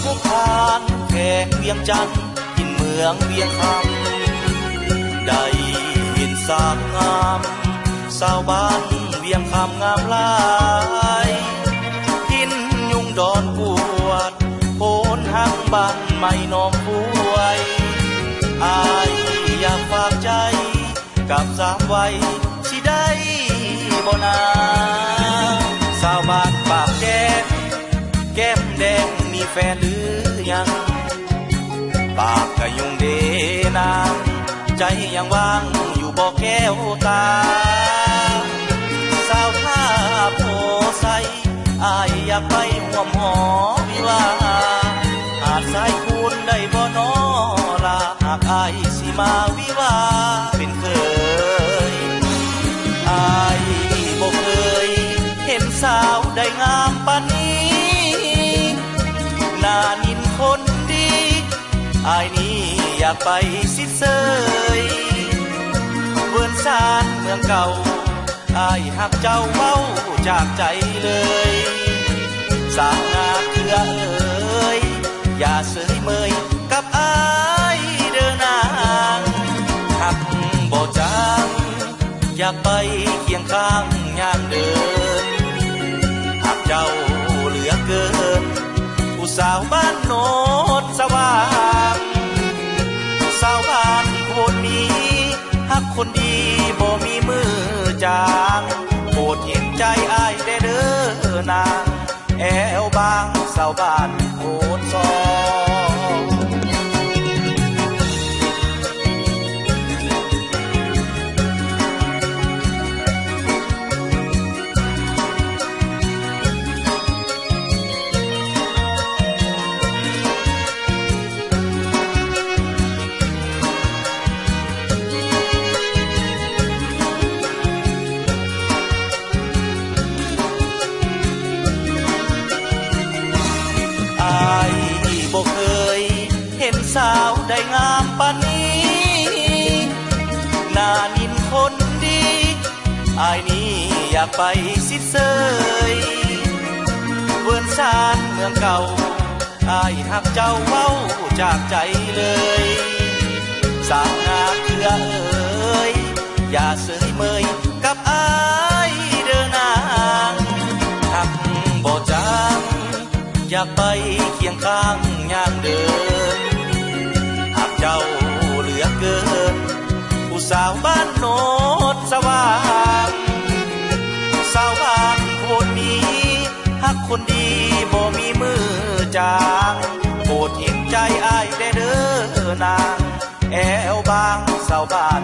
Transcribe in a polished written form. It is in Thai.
ผู้พานแขกเวียงจันทร์กินเมืองเวียงคำได้เห็นสาวงามสาวบ้านเวียงคำงามหลายกินยุงดอนปวดโผนหักบ้านไม่นอมป่วยอายอยากฝากใจกับสามวัยสิได้บ่นาสาวบ้านปากแก้มแดงมีแฟนหรือยังปากกะยุงเดนางใจยังว่างอยู่บ่แก้วตาสาวท่าโพไซอายอยากไปห่วมหอวิวาหาดสายคูนได้บ่น้อลาหากอายสิมาวิวาเป็นเคยอายบ่เคยเห็นสาวได้งามปานนี้นานินคนดีอายนี้อยากไปสิเสยเวิร์นซานเมืองเก่าอายหักเจ้าเว้าจากใจเลยสาวนาเกลือเอ่ยอย่าเสยเมยกับอายเดินนางหักบ่จังอยากไปเคียงข้างย่างเดินหักเจ้าเหลือเกินผู้สาวบ้านโนดสว่างสาวบ้านคนนี้หักคนดีบ่มีมือจางโปรดเห็นใจอ้ายได้เด้อนางแอวบางสาวบ้านโคตรซอสาวได้งามปานนี้นานินคนดีอายนี้อยากไปสิเสยเวิร์นซานเมืองเก่าอายหักเจ้าเว้าจากใจเลยสาวนาเกลือเอ่ยอย่าเสยเมยกับอายเดินนางหักบ่จังอยากไปเคียงข้างย่างเดินเจ้าเหลือเกินผู้สาวบ้านโนดสว่างสาวบ้านคนนี้หักคนดีบ่มีมือจางโปรดเห็นใจอ้ายได้เด้อนางแอวบางสาวบ้าน